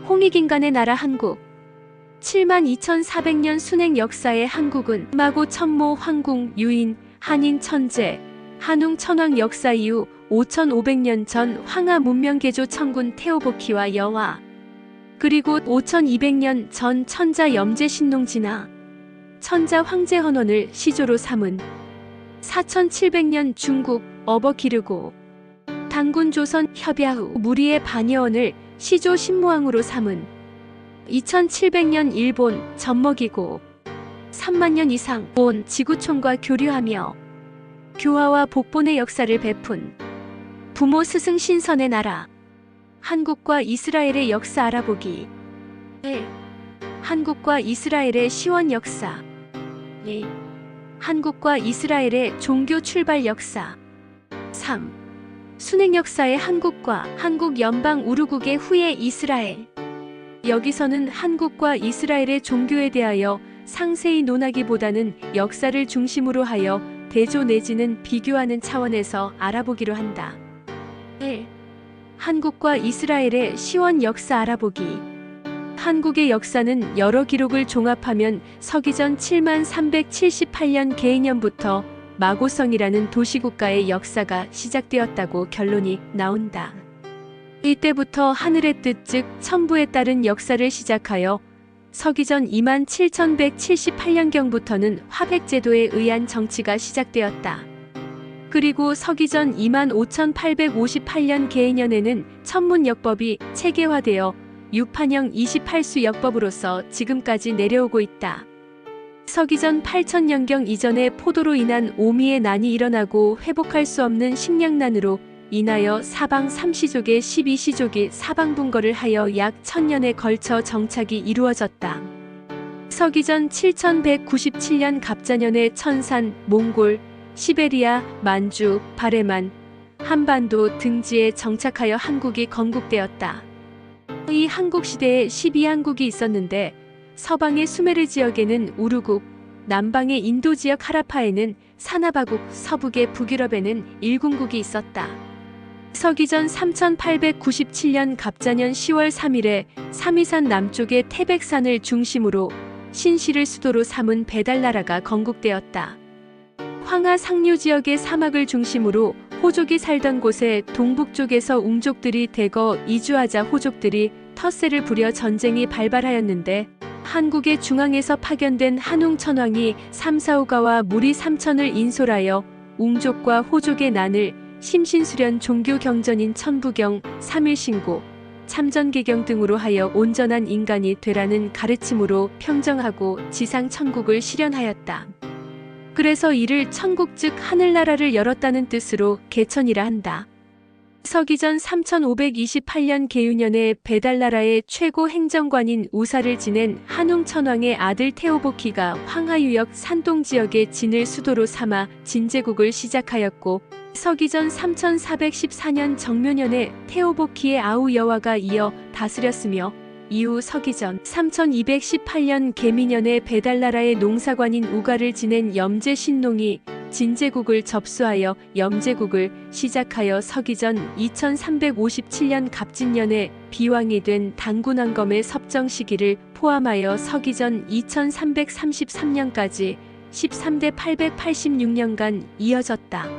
홍익인간의 나라 한국. 72,400년 순행 역사의 한국은 마고 천모 황궁 유인 한인 천재 한웅 천왕 역사 이후 5,500년 전 황하 문명 개조 천군 태오보키와 여화 그리고 5,200년 전 천자 염제 신농 진화 천자 황제 헌원을 시조로 삼은 4,700년 중국 어버 기르고 당군 조선 협야 후 무리의 반여원을 시조 신무왕으로 삼은 2,700년 일본 젖먹이고 3만 년 이상 온 지구촌과 교류하며 교화와 복본의 역사를 베푼 부모 스승 신선의 나라 한국과 이스라엘의 역사 알아보기 1. 한국과 이스라엘의 시원 역사 2. 한국과 이스라엘의 종교 출발 역사 3. 순행 역사의 한국과 한국 연방 우르국의 후예 이스라엘 여기서는 한국과 이스라엘의 종교에 대하여 상세히 논하기보다는 역사를 중심으로 하여 대조 내지는 비교하는 차원에서 알아보기로 한다. 1. 한국과 이스라엘의 시원 역사 알아보기. 한국의 역사는 여러 기록을 종합하면 서기전 7378년 개인년부터 마고성이라는 도시국가의 역사가 시작되었다고 결론이 나온다. 이때부터 하늘의 뜻 즉 천부에 따른 역사를 시작하여 서기전 27,178년경부터는 화백제도에 의한 정치가 시작되었다. 그리고 서기전 25,858년 개인년에는 천문역법이 체계화되어 육판형 28수 역법으로서 지금까지 내려오고 있다. 서기전 8,000년경 이전에 포도로 인한 오미의 난이 일어나고 회복할 수 없는 식량난으로 인하여 사방 3시족의 12시족이 사방분거를 하여 약 1,000년에 걸쳐 정착이 이루어졌다. 서기전 7197년 갑자년에 천산, 몽골, 시베리아, 만주, 바레만, 한반도 등지에 정착하여 한국이 건국되었다. 이 한국시대에 12한국이 있었는데 서방의 수메르 지역에는 우르국, 남방의 인도 지역 하라파에는 사나바국, 서북의 북유럽에는 일군국이 있었다. 서기전 3897년 갑자년 10월 3일에 삼위산 남쪽의 태백산을 중심으로 신시를 수도로 삼은 배달나라가 건국되었다. 황하 상류 지역의 사막을 중심으로 호족이 살던 곳에 동북쪽에서 웅족들이 대거 이주하자 호족들이 텃세를 부려 전쟁이 발발하였는데 한국의 중앙에서 파견된 한웅 천왕이 삼사오가와 무리 3천을 인솔하여 웅족과 호족의 난을 심신수련 종교 경전인 천부경, 삼일신고, 참전개경 등으로 하여 온전한 인간이 되라는 가르침으로 평정하고 지상 천국을 실현하였다. 그래서 이를 천국 즉 하늘나라를 열었다는 뜻으로 개천이라 한다. 서기전 3528년 계유년에 배달나라의 최고 행정관인 우사를 지낸 한웅 천왕의 아들 태오보키가 황하유역 산동지역의 진을 수도로 삼아 진제국을 시작하였고 서기전 3414년 정묘년에 태오보키의 아우 여화가 이어 다스렸으며 이후 서기전 3218년 개미년에 배달나라의 농사관인 우가를 지낸 염제 신농이 진제국을 접수하여 염제국을 시작하여 서기전 2357년 갑진년에 비왕이 된 당군왕검의 섭정 시기를 포함하여 서기전 2333년까지 13대 886년간 이어졌다.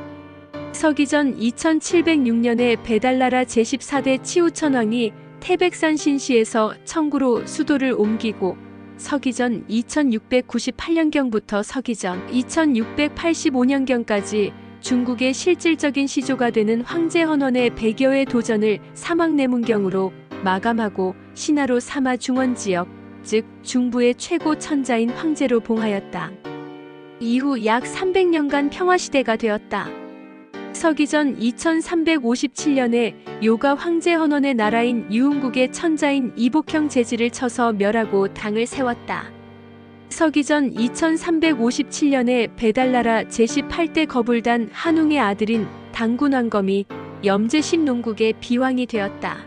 서기전 2706년에 배달나라 제14대 치우천왕이 태백산 신시에서 청구로 수도를 옮기고 서기전 2698년경부터 서기전 2685년경까지 중국의 실질적인 시조가 되는 황제 헌원의 100여의 도전을 사막내문경으로 마감하고 신하로 삼아 중원지역, 즉 중부의 최고 천자인 황제로 봉하였다. 이후 약 300년간 평화시대가 되었다. 서기전 2357년에 요가 황제 헌원의 나라인 유흥국의 천자인 이복형 제지를 쳐서 멸하고 당을 세웠다. 서기전 2357년에 배달나라 제18대 거불단 한웅의 아들인 당군왕검이 염제신농국의 비왕이 되었다.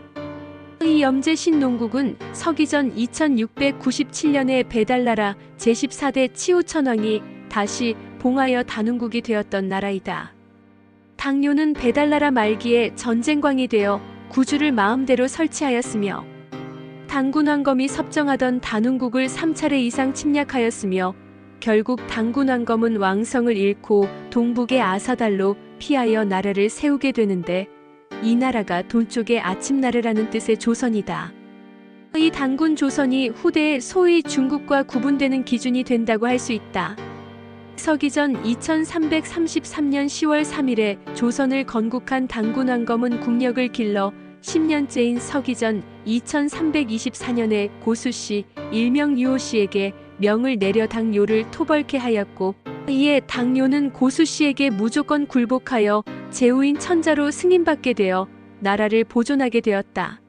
이 염제신농국은 서기전 2697년에 배달나라 제14대 치우천왕이 다시 봉하여 단운국이 되었던 나라이다. 당뇨는 배달나라 말기에 전쟁광이 되어 구주를 마음대로 설치하였으며 단군 황검이 섭정하던 단훈국을 3차례 이상 침략하였으며 결국 단군 황검은 왕성을 잃고 동북의 아사달로 피하여 나라를 세우게 되는데, 이 나라가 동쪽의 아침나라라는 뜻의 조선이다. 이 단군 조선이 후대에 소위 중국과 구분되는 기준이 된다고 할 수 있다. 서기전 2333년 10월 3일에 조선을 건국한 단군 황검은 국력을 길러 10년째인 서기전 2324년에 고수씨 일명 유호씨에게 명을 내려 당요를 토벌케 하였고, 이에 당요는 고수씨에게 무조건 굴복하여 제후인 천자로 승인받게 되어 나라를 보존하게 되었다.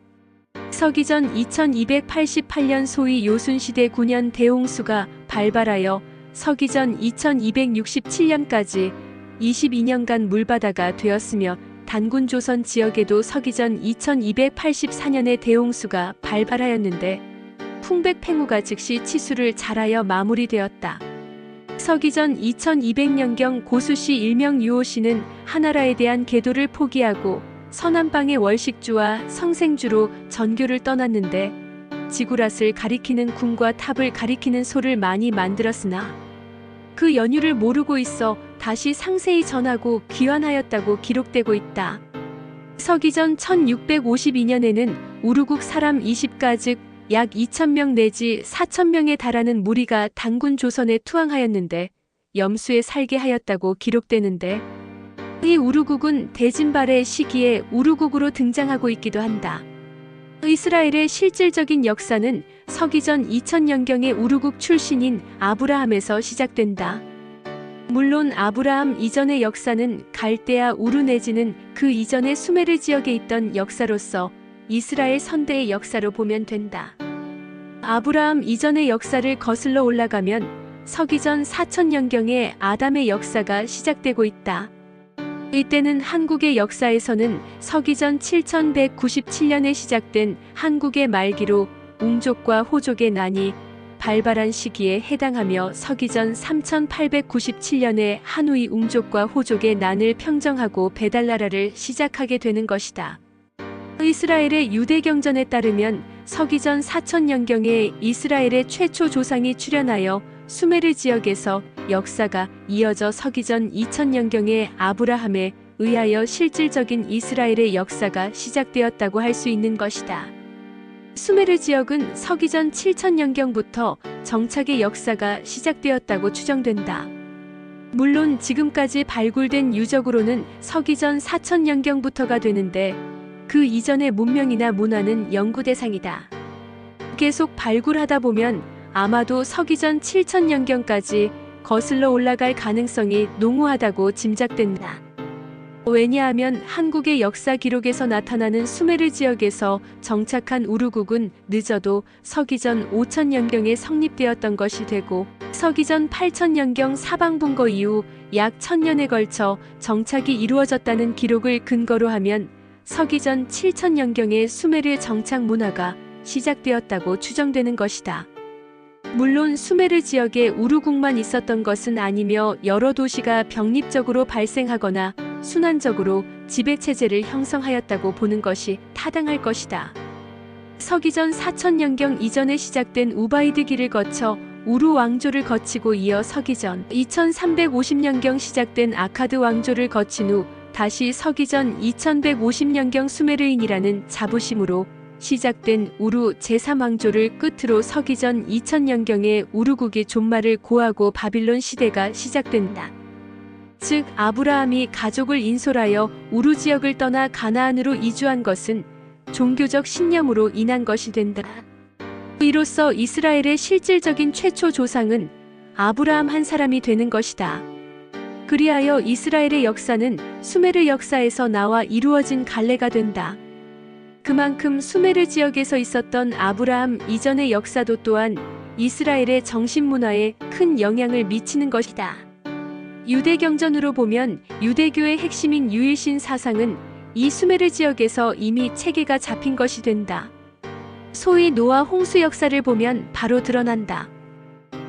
서기전 2288년 소위 요순시대 9년 대홍수가 발발하여 서기전 2267년까지 22년간 물바다가 되었으며, 단군 조선 지역에도 서기전 2284년에 대홍수가 발발하였는데 풍백팽우가 즉시 치수를 잘하여 마무리되었다. 서기전 2200년경 고수씨 일명 유호씨는 하나라에 대한 계도를 포기하고 서남방의 월식주와 성생주로 전교를 떠났는데, 지구랏을 가리키는 궁과 탑을 가리키는 소를 많이 만들었으나 그 연유를 모르고 있어 다시 상세히 전하고 귀환하였다고 기록되고 있다. 서기전 1652년에는 우르국 사람 20가 즉 약 2000명 내지 4000명에 달하는 무리가 단군 조선에 투항하였는데 염수에 살게 하였다고 기록되는데, 이 우르국은 대진발의 시기에 우르국으로 등장하고 있기도 한다. 이스라엘의 실질적인 역사는 서기전 2000년경의 우르국 출신인 아브라함에서 시작된다. 물론 아브라함 이전의 역사는 갈대아 우르 내지는 그 이전의 수메르 지역에 있던 역사로서 이스라엘 선대의 역사로 보면 된다. 아브라함 이전의 역사를 거슬러 올라가면 서기전 4000년경에 아담의 역사가 시작되고 있다. 이때는 한국의 역사에서는 서기전 7197년에 시작된 한국의 말기로 웅족과 호족의 난이 발발한 시기에 해당하며, 서기전 3897년에 한우이 웅족과 호족의 난을 평정하고 배달나라를 시작하게 되는 것이다. 이스라엘의 유대경전에 따르면 서기전 4000년경에 이스라엘의 최초 조상이 출현하여 수메르 지역에서 역사가 이어져 서기전 2000년경에 아브라함에 의하여 실질적인 이스라엘의 역사가 시작되었다고 할 수 있는 것이다. 수메르 지역은 서기전 7000년경부터 정착의 역사가 시작되었다고 추정된다. 물론 지금까지 발굴된 유적으로는 서기전 4000년경부터가 되는데 그 이전의 문명이나 문화는 연구 대상이다. 계속 발굴하다 보면 아마도 서기전 7000년경까지 거슬러 올라갈 가능성이 농후하다고 짐작된다. 왜냐하면 한국의 역사 기록에서 나타나는 수메르 지역에서 정착한 우르국은 늦어도 서기전 5000년경에 성립되었던 것이 되고, 서기전 8000년경 사방분거 이후 약 1000년에 걸쳐 정착이 이루어졌다는 기록을 근거로 하면 서기전 7000년경에 수메르 정착 문화가 시작되었다고 추정되는 것이다. 물론 수메르 지역에 우르국만 있었던 것은 아니며 여러 도시가 병립적으로 발생하거나 순환적으로 지배체제를 형성하였다고 보는 것이 타당할 것이다. 서기전 4000년경 이전에 시작된 우바이드기를 거쳐 우루 왕조를 거치고 이어 서기전 2350년경 시작된 아카드 왕조를 거친 후 다시 서기전 2150년경 수메르인이라는 자부심으로 시작된 우루 제3왕조를 끝으로 서기전 2000년경에 우르국이 종말을 고하고 바빌론 시대가 시작된다. 즉 아브라함이 가족을 인솔하여 우루 지역을 떠나 가나안으로 이주한 것은 종교적 신념으로 인한 것이 된다. 이로써 이스라엘의 실질적인 최초 조상은 아브라함 한 사람이 되는 것이다. 그리하여 이스라엘의 역사는 수메르 역사에서 나와 이루어진 갈래가 된다. 그만큼 수메르 지역에서 있었던 아브라함 이전의 역사도 또한 이스라엘의 정신문화에 큰 영향을 미치는 것이다. 유대경전으로 보면 유대교의 핵심인 유일신 사상은 이 수메르 지역에서 이미 체계가 잡힌 것이 된다. 소위 노아 홍수 역사를 보면 바로 드러난다.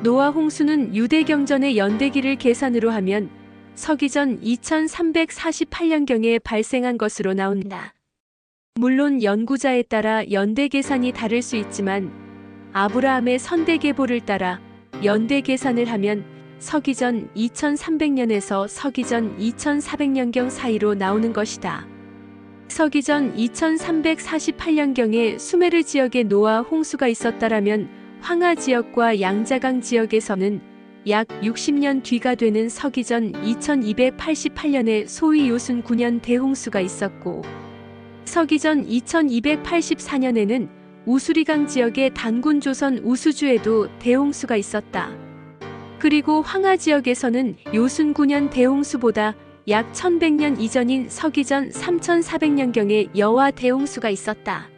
노아 홍수는 유대경전의 연대기를 계산으로 하면 서기전 2348년경에 발생한 것으로 나온다. 물론 연구자에 따라 연대 계산이 다를 수 있지만 아브라함의 선대 계보를 따라 연대 계산을 하면 서기전 2300년에서 서기전 2400년경 사이로 나오는 것이다. 서기전 2348년경에 수메르 지역에 노아 홍수가 있었다라면 황하 지역과 양자강 지역에서는 약 60년 뒤가 되는 서기전 2288년에 소위 요순 9년 대홍수가 있었고, 서기전 2284년에는 우수리강 지역의 단군 조선 우수주에도 대홍수가 있었다. 그리고 황하 지역에서는 요순 9년 대홍수보다 약 1100년 이전인 서기전 3400년경에 여와 대홍수가 있었다.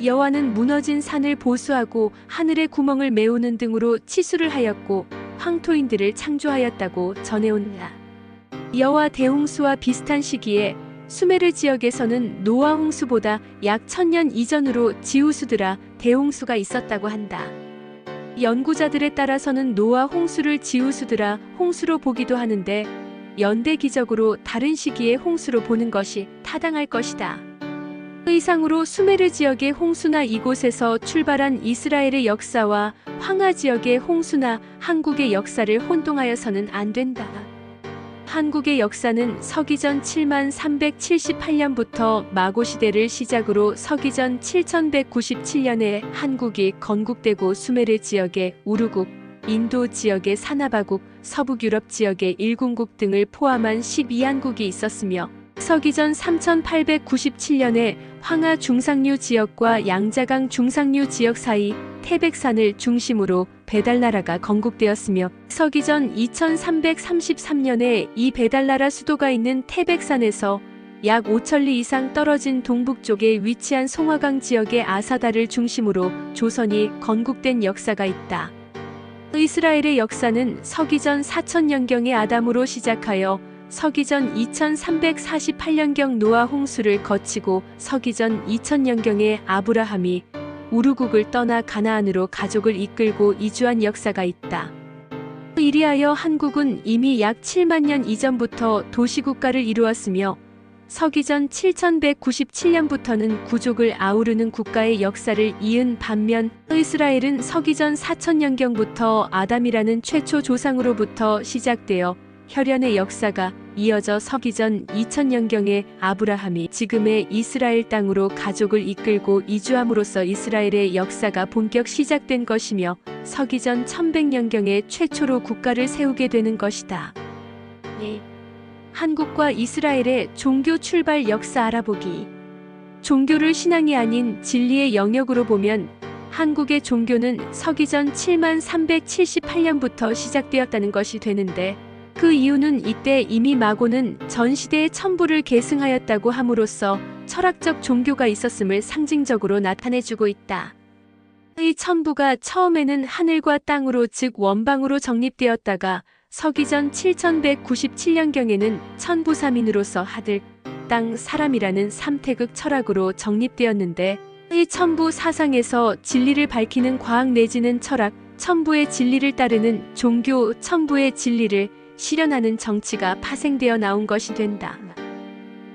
여와는 무너진 산을 보수하고 하늘의 구멍을 메우는 등으로 치수를 하였고 황토인들을 창조하였다고 전해온다. 여와 대홍수와 비슷한 시기에 수메르 지역에서는 노아 홍수보다 약 1000년 이전으로 지우수드라 대홍수가 있었다고 한다. 연구자들에 따라서는 노아 홍수를 지우수드라 홍수로 보기도 하는데 연대기적으로 다른 시기의 홍수로 보는 것이 타당할 것이다. 의상으로 수메르 지역의 홍수나 이곳에서 출발한 이스라엘의 역사와 황하 지역의 홍수나 한국의 역사를 혼동하여서는 안 된다. 한국의 역사는 서기전 7378년부터 마고시대를 시작으로 서기전 7197년에 한국이 건국되고 수메르 지역의 우르국, 인도 지역의 사나바국, 서북유럽 지역의 일군국 등을 포함한 12한국이 있었으며 서기전 3897년에 황하 중상류 지역과 양자강 중상류 지역 사이 태백산을 중심으로 베달나라가 건국되었으며 서기전 2333년에 이 베달나라 수도가 있는 태백산에서 약 5천리 이상 떨어진 동북쪽에 위치한 송화강 지역의 아사다를 중심으로 조선이 건국된 역사가 있다. 이스라엘의 역사는 서기전 4000년경의 아담으로 시작하여 서기전 2348년경 노아 홍수를 거치고 서기전 2000년경에 아브라함이 우르국을 떠나 가나안으로 가족을 이끌고 이주한 역사가 있다. 이리하여 한국은 이미 약 7만 년 이전부터 도시국가를 이루었으며 서기전 7197년부터는 구족을 아우르는 국가의 역사를 이은 반면 이스라엘은 서기전 4000년경부터 아담이라는 최초 조상으로부터 시작되어 혈연의 역사가 이어져 서기전 2000년경에 아브라함이 지금의 이스라엘 땅으로 가족을 이끌고 이주함으로써 이스라엘의 역사가 본격 시작된 것이며 서기전 1100년경에 최초로 국가를 세우게 되는 것이다. 한국과 이스라엘의 종교 출발 역사 알아보기. 종교를 신앙이 아닌 진리의 영역으로 보면 한국의 종교는 서기전 7378년부터 시작되었다는 것이 되는데 그 이유는 이때 이미 마고는 전시대의 천부를 계승하였다고 함으로써 철학적 종교가 있었음을 상징적으로 나타내주고 있다. 이 천부가 처음에는 하늘과 땅으로 즉 원방으로 정립되었다가 서기전 7197년경에는 천부삼인으로서 하들, 땅, 사람이라는 삼태극 철학으로 정립되었는데 이 천부 사상에서 진리를 밝히는 과학 내지는 철학, 천부의 진리를 따르는 종교, 천부의 진리를 실현하는 정치가 파생되어 나온 것이 된다.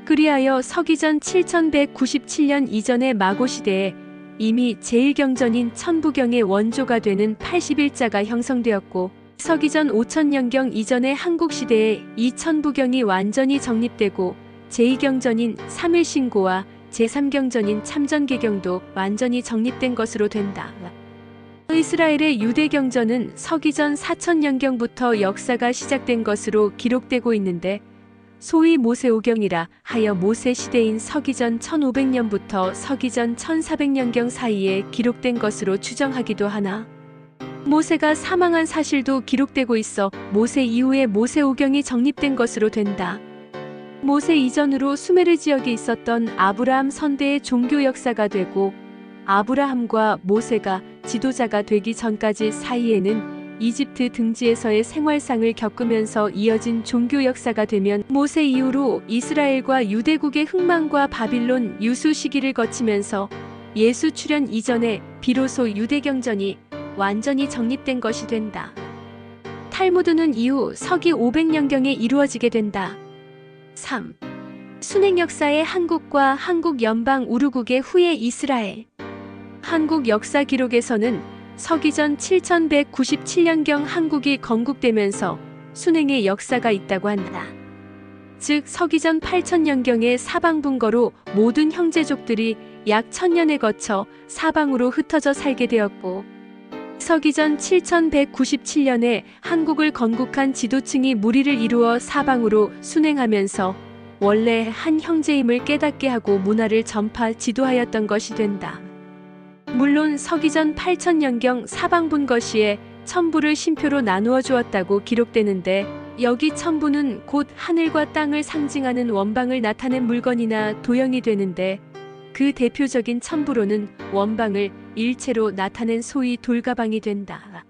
그리하여 서기전 7197년 이전의 마고시대에 이미 제1경전인 천부경의 원조가 되는 81자가 형성되었고 서기전 5000년경 이전의 한국시대에 이 천부경이 완전히 정립되고 제2경전인 3일신고와 제3경전인 참전개경도 완전히 정립된 것으로 된다. 이스라엘의 유대경전은 서기전 4000년경부터 역사가 시작된 것으로 기록되고 있는데 소위 모세오경이라 하여 모세 시대인 서기전 1500년부터 서기전 1400년경 사이에 기록된 것으로 추정하기도 하나 모세가 사망한 사실도 기록되고 있어 모세 이후에 모세오경이 정립된 것으로 된다. 모세 이전으로 수메르 지역에 있었던 아브라함 선대의 종교 역사가 되고 아브라함과 모세가 지도자가 되기 전까지 사이에는 이집트 등지에서의 생활상을 겪으면서 이어진 종교 역사가 되면 모세 이후로 이스라엘과 유대국의 흥망과 바빌론 유수 시기를 거치면서 예수 출현 이전에 비로소 유대경전이 완전히 정립된 것이 된다. 탈무드는 이후 서기 500년경에 이루어지게 된다. 3. 순행 역사의 한국과 한국 연방 우르국의 후예 이스라엘. 한국 역사 기록에서는 서기전 7197년경 한국이 건국되면서 순행의 역사가 있다고 한다. 즉 서기전 8000년경의 사방분거로 모든 형제족들이 약 1000년에 거쳐 사방으로 흩어져 살게 되었고, 서기전 7197년에 한국을 건국한 지도층이 무리를 이루어 사방으로 순행하면서 원래 한 형제임을 깨닫게 하고 문화를 전파 지도하였던 것이 된다. 물론 서기전 8000년경 사방분거 시에 천부를 신표로 나누어 주었다고 기록되는데, 여기 천부는 곧 하늘과 땅을 상징하는 원방을 나타낸 물건이나 도형이 되는데, 그 대표적인 천부로는 원방을 일체로 나타낸 소위 돌가방이 된다.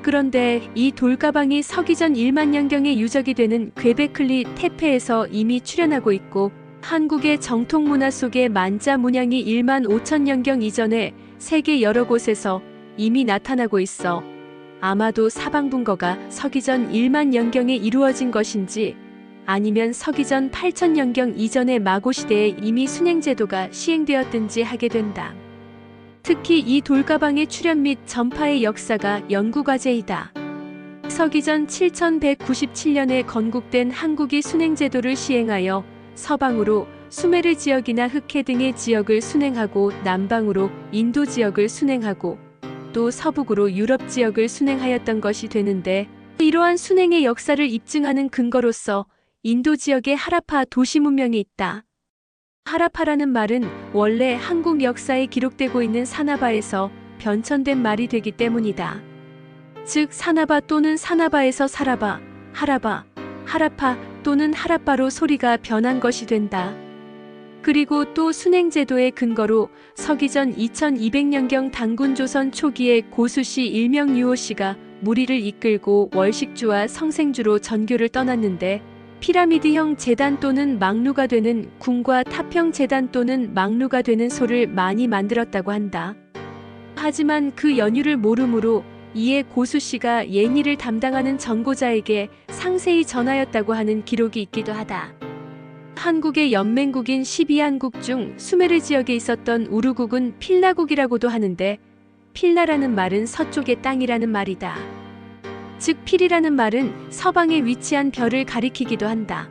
그런데 이 돌가방이 서기전 1만년경에 유적이 되는 괭베클리 테페에서 이미 출현하고 있고, 한국의 정통문화 속에 만자 문양이 1만 5천년경 이전에 세계 여러 곳에서 이미 나타나고 있어 아마도 사방분거가 서기전 1만년경에 이루어진 것인지, 아니면 서기전 8000년경 이전의 마고시대에 이미 순행제도가 시행되었든지 하게 된다. 특히 이 돌가방의 출현 및 전파의 역사가 연구과제이다. 서기전 7197년에 건국된 한국이 순행제도를 시행하여 서방으로 수메르 지역이나 흑해 등의 지역을 순행하고, 남방으로 인도 지역을 순행하고, 또 서북으로 유럽 지역을 순행하였던 것이 되는데, 이러한 순행의 역사를 입증하는 근거로서 인도 지역에 하라파 도시 문명이 있다. 하라파라는 말은 원래 한국 역사에 기록되고 있는 사나바에서 변천된 말이 되기 때문이다. 즉 사나바 또는 사나바에서 사라바, 하라바, 하라파 또는 하라빠로 소리가 변한 것이 된다. 그리고 또 순행제도의 근거로 서기전 2200년경 단군조선 초기에 고수시 일명 유오씨가 무리를 이끌고 월식주와 성생주로 전교를 떠났는데, 피라미드형 제단 또는 망루가 되는 궁과 탑형 제단 또는 망루가 되는 소를 많이 만들었다고 한다. 하지만 그 연유를 모르므로 이에 고수씨가 예니를 담당하는 전고자에게 상세히 전하였다고 하는 기록이 있기도 하다. 한국의 연맹국인 12한국 중 수메르 지역에 있었던 우르국은 필라국이라고도 하는데, 필라라는 말은 서쪽의 땅이라는 말이다. 즉 필이라는 말은 서방에 위치한 별을 가리키기도 한다.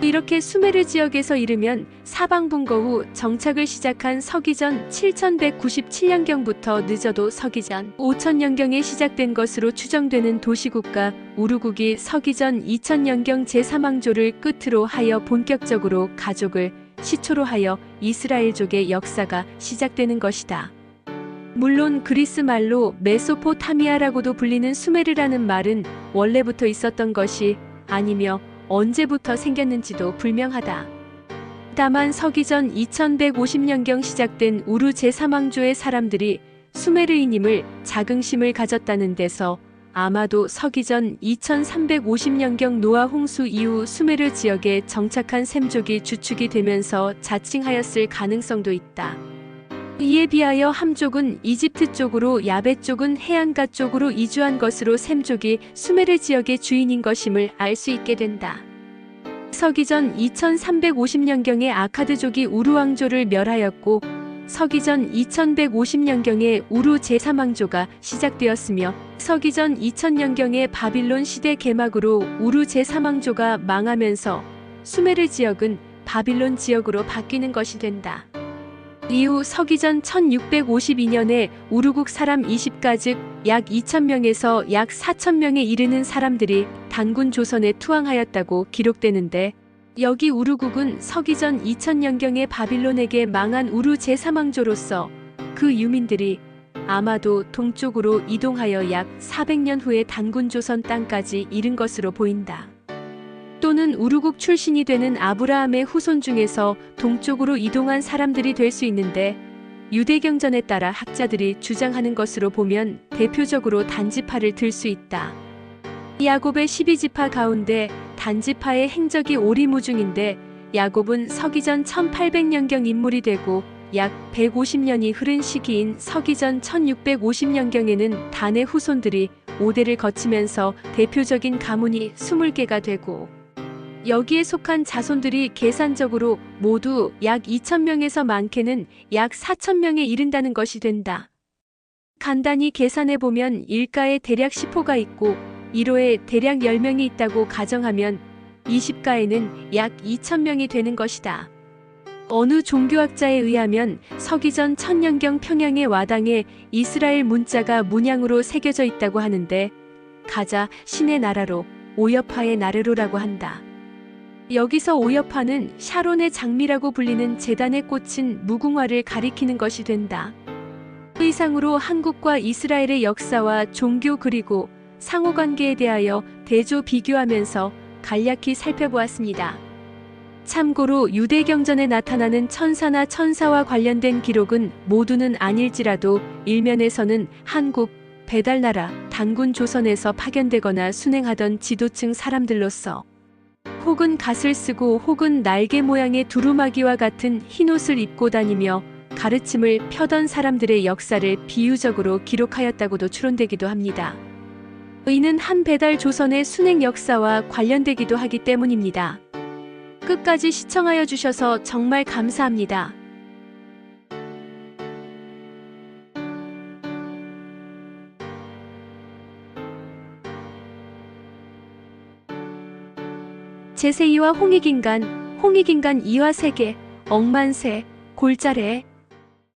이렇게 수메르 지역에서 이르면 사방분거 후 정착을 시작한 서기전 7197년경부터 늦어도 서기전 5000년경에 시작된 것으로 추정되는 도시국가 우르국이 서기전 2000년경 제3왕조를 끝으로 하여 본격적으로 가족을 시초로 하여 이스라엘족의 역사가 시작되는 것이다. 물론 그리스 말로 메소포타미아라고도 불리는 수메르라는 말은 원래부터 있었던 것이 아니며 언제부터 생겼는지도 불명하다. 다만 서기전 2150년경 시작된 우르 제3왕조의 사람들이 수메르인임을 자긍심을 가졌다는 데서 아마도 서기전 2350년경 노아 홍수 이후 수메르 지역에 정착한 셈족이 주축이 되면서 자칭하였을 가능성도 있다. 이에 비하여 함족은 이집트 쪽으로, 야베 쪽은 해안가 쪽으로 이주한 것으로 셈족이 수메르 지역의 주인인 것임을 알 수 있게 된다. 서기전 2350년경에 아카드족이 우르 왕조를 멸하였고, 서기전 2150년경에 우르 제3왕조가 시작되었으며, 서기전 2000년경에 바빌론 시대 개막으로 우르 제3왕조가 망하면서 수메르 지역은 바빌론 지역으로 바뀌는 것이 된다. 이후 서기전 1652년에 우르국 사람 20가 즉 약 2000명에서 약 4000명에 이르는 사람들이 단군 조선에 투항하였다고 기록되는데, 여기 우르국은 서기전 2000년경에 바빌론에게 망한 우르 제3왕조로서 그 유민들이 아마도 동쪽으로 이동하여 약 400년 후에 단군 조선 땅까지 이른 것으로 보인다. 또는 우르국 출신이 되는 아브라함의 후손 중에서 동쪽으로 이동한 사람들이 될 수 있는데, 유대경전에 따라 학자들이 주장하는 것으로 보면 대표적으로 단지파를 들 수 있다. 야곱의 12지파 가운데 단지파의 행적이 오리무중인데, 야곱은 서기전 1800년경 인물이 되고 약 150년이 흐른 시기인 서기전 1650년경에는 단의 후손들이 5대를 거치면서 대표적인 가문이 20개가 되고, 여기에 속한 자손들이 계산적으로 모두 약 2,000명에서 많게는 약 4,000명에 이른다는 것이 된다. 간단히 계산해보면 1가에 대략 10호가 있고 1호에 대략 10명이 있다고 가정하면 20가에는 약 2,000명이 되는 것이다. 어느 종교학자에 의하면 서기전 1000년경 평양의 와당에 이스라엘 문자가 문양으로 새겨져 있다고 하는데 가자 신의 나라로 오여파의 나르로라고 한다. 여기서 오여파는 샤론의 장미라고 불리는 제단에 꽂힌 무궁화를 가리키는 것이 된다. 의상으로 한국과 이스라엘의 역사와 종교 그리고 상호관계에 대하여 대조 비교하면서 간략히 살펴보았습니다. 참고로 유대경전에 나타나는 천사나 천사와 관련된 기록은 모두는 아닐지라도 일면에서는 한국, 배달나라, 단군 조선에서 파견되거나 순행하던 지도층 사람들로서 혹은 갓을 쓰고 혹은 날개 모양의 두루마기와 같은 흰옷을 입고 다니며 가르침을 펴던 사람들의 역사를 비유적으로 기록하였다고도 추론되기도 합니다. 이는 한 배달 조선의 순행 역사와 관련되기도 하기 때문입니다. 끝까지 시청하여 주셔서 정말 감사합니다. 제세2와 홍익인간, 홍익인간 2와 세계, 억만세, 골자래,